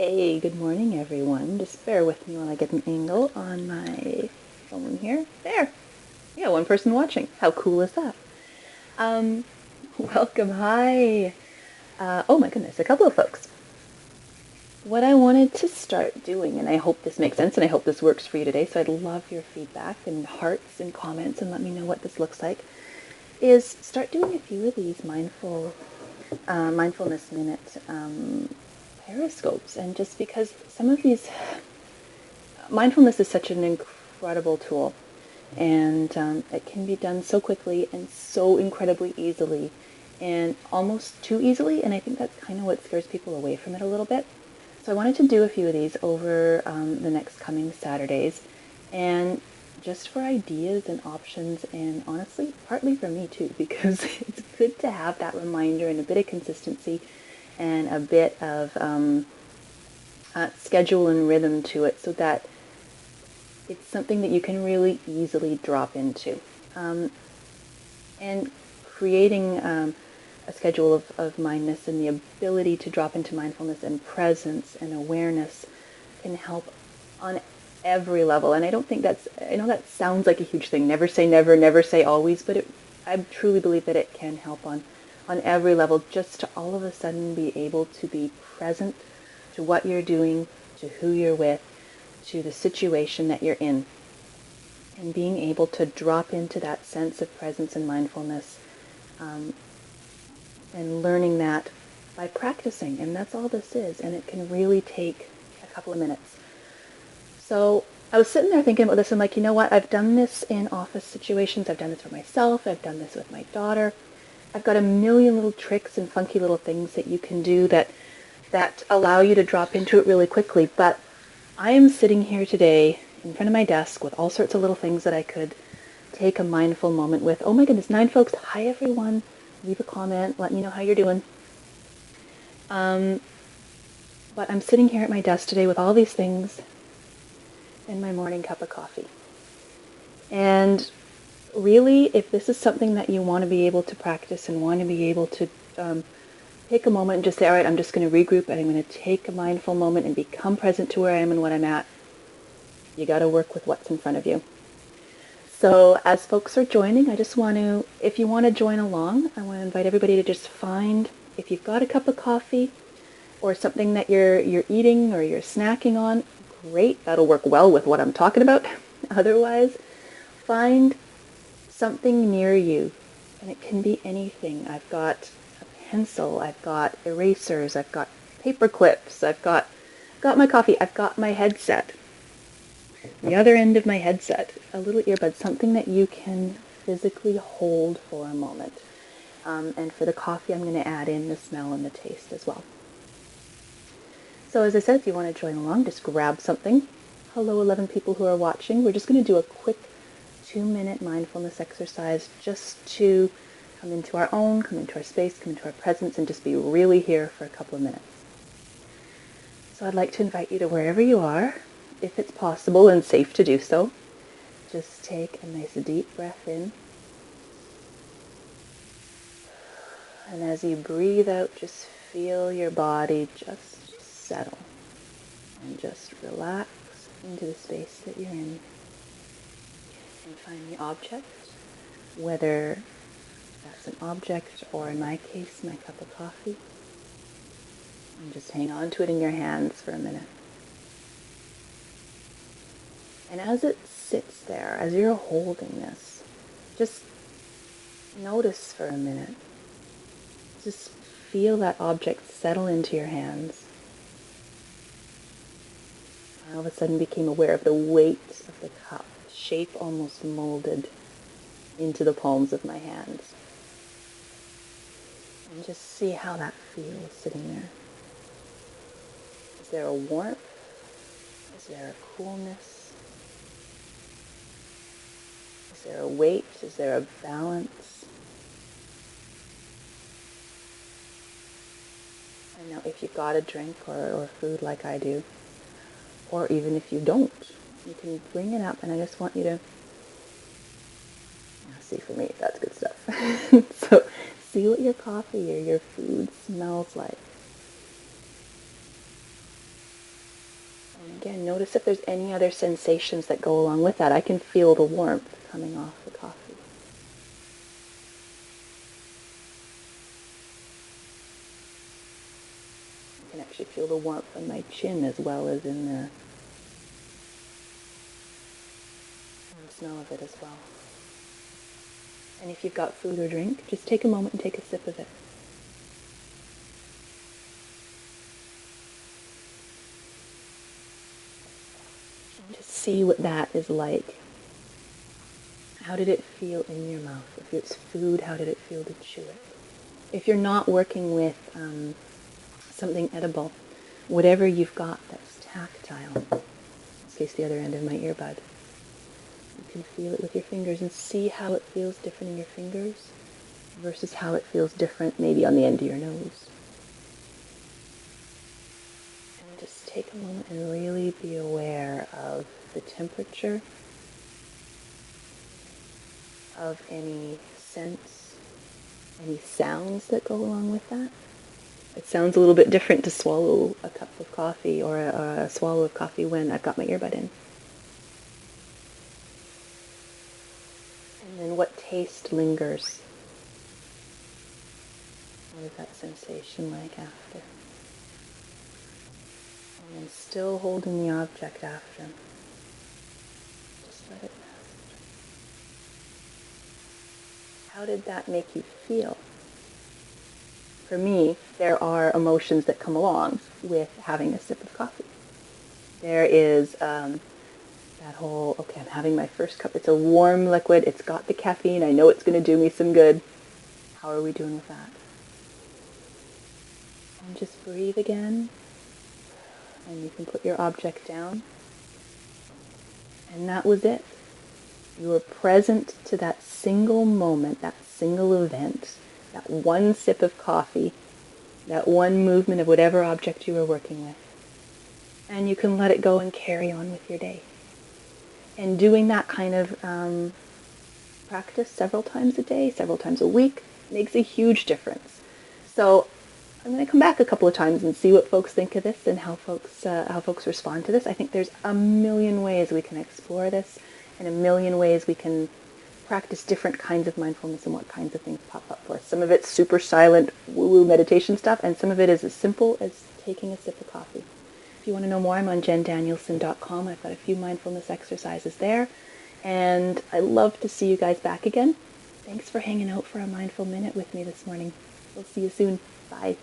Hey, good morning, everyone. Just bear with me while I get an angle on my phone here. There. Yeah, one person watching. How cool is that? Um, welcome. Hi. Oh my goodness, a couple of folks. What I wanted to start doing, and I hope this makes sense and I hope this works for you today, so I'd love your feedback and hearts and comments and let me know what this looks like, is start doing a few of these mindfulness minute periscopes. And just because some of these mindfulness is such an incredible tool, and it can be done so quickly and so incredibly easily, and almost too easily, and I think that's kind of what scares people away from it a little bit. So I wanted to do a few of these over the next coming Saturdays, and just for ideas and options, and honestly, partly for me too, because it's good to have that reminder and a bit of consistency and a bit of schedule and rhythm to it, so that it's something that you can really easily drop into. And creating a schedule of mindness and the ability to drop into mindfulness and presence and awareness can help on every level. And I don't think I know that sounds like a huge thing. Never say never, never say always, but I truly believe that it can help on every level, just to all of a sudden be able to be present to what you're doing, to who you're with, to the situation that you're in, and being able to drop into that sense of presence and mindfulness, and learning that by practicing. And that's all this is, and it can really take a couple of minutes. So I was sitting there thinking about this, and like, you know what, I've done this in office situations, I've done this for myself, I've done this with my daughter. I've got a million little tricks and funky little things that you can do that allow you to drop into it really quickly. But I am sitting here today in front of my desk with all sorts of little things that I could take a mindful moment with. Oh my goodness, 9 folks. Hi, everyone. Leave a comment. Let me know how you're doing. But I'm sitting here at my desk today with all these things and my morning cup of coffee. And really, if this is something that you want to be able to practice and want to be able to take a moment and just say, all right, I'm just going to regroup and I'm going to take a mindful moment and become present to where I am and what I'm at, you got to work with what's in front of you. So as folks are joining, I just want to, if you want to join along, I want to invite everybody to just find, if you've got a cup of coffee or something that you're eating or you're snacking on, great, that'll work well with what I'm talking about. Otherwise, find something near you, and it can be anything. I've got a pencil, I've got erasers, I've got paper clips, I've got my coffee, I've got my headset. The other end of my headset, a little earbud, something that you can physically hold for a moment. And for the coffee, I'm going to add in the smell and the taste as well. So as I said, if you want to join along, just grab something. Hello, 11 people who are watching. We're just going to do a quick 2-minute mindfulness exercise just to come into our own, come into our space, come into our presence, and just be really here for a couple of minutes. So I'd like to invite you to wherever you are, if it's possible and safe to do so, just take a nice deep breath in. And as you breathe out, just feel your body just settle and just relax into the space that you're in. And find the object, whether that's an object or in my case, my cup of coffee. And just hang on to it in your hands for a minute. And as it sits there, as you're holding this, just notice for a minute. Just feel that object settle into your hands. I all of a sudden became aware of the weight of the cup, the shape almost molded into the palms of my hands. And just see how that feels sitting there. Is there a warmth? Is there a coolness? Is there a weight? Is there a balance? And now if you've got a drink or food like I do, or even if you don't, you can bring it up, and I just want you to see, for me, that's good stuff. So see what your coffee or your food smells like. Again, notice if there's any other sensations that go along with that. I can feel the warmth coming off the coffee. I can actually feel the warmth on my chin as well as in the smell of it as well. And if you've got food or drink, just take a moment and take a sip of it. And just see what that is like. How did it feel in your mouth? If it's food, how did it feel to chew it? If you're not working with something edible, whatever you've got that's tactile, in this case the other end of my earbud, you can feel it with your fingers and see how it feels different in your fingers versus how it feels different maybe on the end of your nose. And just take a moment and really be aware of the temperature, of any scents, any sounds that go along with that. It sounds a little bit different to swallow a cup of coffee or a swallow of coffee when I've got my earbud in. And then what taste lingers? What is that sensation like after? And then still holding the object after. Just let it rest. How did that make you feel? For me, there are emotions that come along with having a sip of coffee. There is that whole, okay, I'm having my first cup. It's a warm liquid. It's got the caffeine. I know it's going to do me some good. How are we doing with that? And just breathe again. And you can put your object down. And that was it. You were present to that single moment, that single event, that one sip of coffee, that one movement of whatever object you were working with. And you can let it go and carry on with your day. And doing that kind of practice several times a day, several times a week, makes a huge difference. So I'm going to come back a couple of times and see what folks think of this and how folks respond to this. I think there's a million ways we can explore this and a million ways we can practice different kinds of mindfulness and what kinds of things pop up for us. Some of it's super silent woo-woo meditation stuff, and some of it is as simple as taking a sip of coffee. If you want to know more, I'm on jendanielson.com. I've got a few mindfulness exercises there, and I love to see you guys back again. Thanks for hanging out for a mindful minute with me this morning. We'll see you soon. Bye.